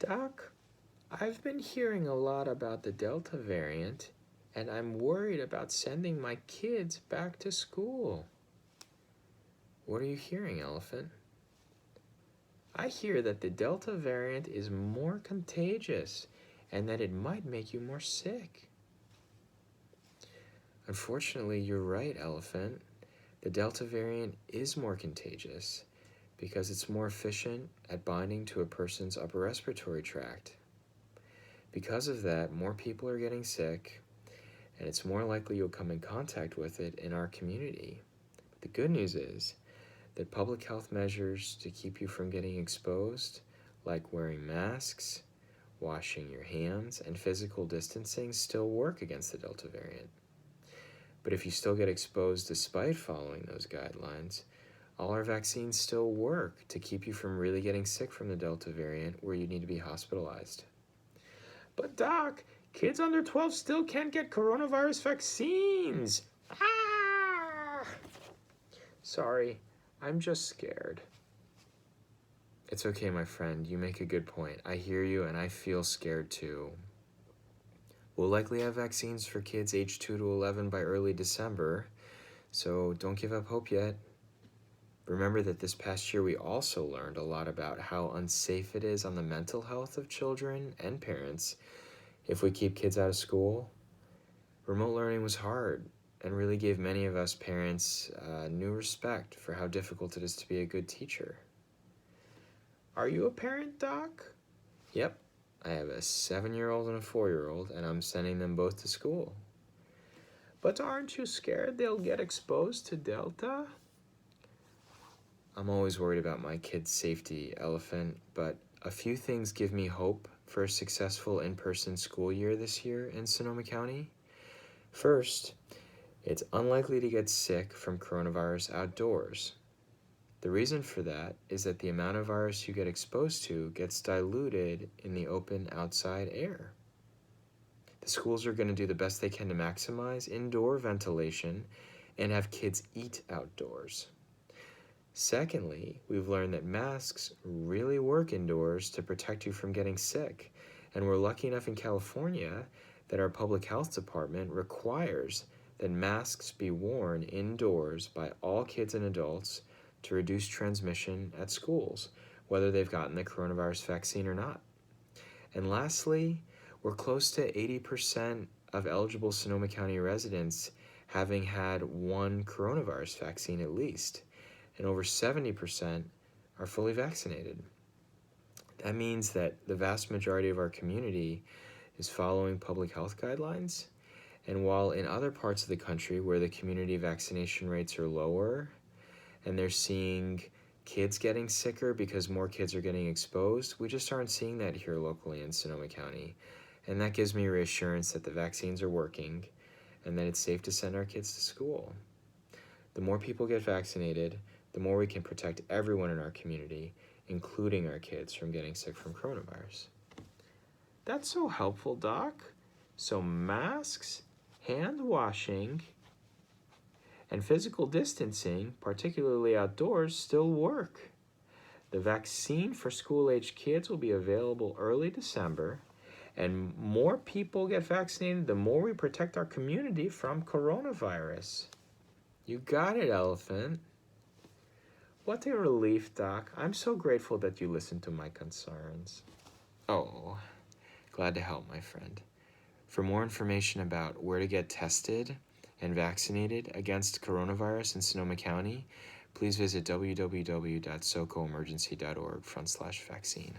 Doc, I've been hearing a lot about the Delta variant, and I'm worried about sending my kids back to school. What are you hearing, Elephant? I hear that the Delta variant is more contagious and that it might make you more sick. Unfortunately, you're right, Elephant. The Delta variant is more contagious because it's more efficient at binding to a person's upper respiratory tract. Because of that, more people are getting sick, and it's more likely you'll come in contact with it in our community. But the good news is that public health measures to keep you from getting exposed, like wearing masks, washing your hands, and physical distancing, still work against the Delta variant. But if you still get exposed despite following those guidelines, all our vaccines still work to keep you from really getting sick from the Delta variant where you need to be hospitalized. But Doc, kids under 12 still can't get coronavirus vaccines. Ah! Sorry, I'm just scared. It's okay, my friend. You make a good point. I hear you and I feel scared too. We'll likely have vaccines for kids aged 2 to 11 by early December, so don't give up hope yet. Remember that this past year we also learned a lot about how unsafe it is on the mental health of children and parents if we keep kids out of school. Remote learning was hard and really gave many of us parents new respect for how difficult it is to be a good teacher. Are you a parent, Doc? Yep, I have a 7-year-old and a 4-year-old, and I'm sending them both to school. But aren't you scared they'll get exposed to Delta? I'm always worried about my kids' safety, Elephant, but a few things give me hope for a successful in-person school year this year in Sonoma County. First, it's unlikely to get sick from coronavirus outdoors. The reason for that is that the amount of virus you get exposed to gets diluted in the open outside air. The schools are going to do the best they can to maximize indoor ventilation and have kids eat outdoors. Secondly, we've learned that masks really work indoors to protect you from getting sick, and we're lucky enough in California that our public health department requires that masks be worn indoors by all kids and adults to reduce transmission at schools, whether they've gotten the coronavirus vaccine or not. And lastly, we're close to 80% of eligible Sonoma County residents having had one coronavirus vaccine at least, and over 70% are fully vaccinated. That means that the vast majority of our community is following public health guidelines, and while in other parts of the country where the community vaccination rates are lower, and they're seeing kids getting sicker because more kids are getting exposed, we just aren't seeing that here locally in Sonoma County. And that gives me reassurance that the vaccines are working and that it's safe to send our kids to school. The more people get vaccinated, the more we can protect everyone in our community, including our kids, from getting sick from coronavirus. That's so helpful, Doc. So masks, hand washing, and physical distancing, particularly outdoors, still work. The vaccine for school-aged kids will be available early December, and more people get vaccinated, the more we protect our community from coronavirus. You got it, Elephant. What a relief, Doc. I'm so grateful that you listened to my concerns. Oh, glad to help, my friend. For more information about where to get tested and vaccinated against coronavirus in Sonoma County, please visit www.socoemergency.org/vaccine.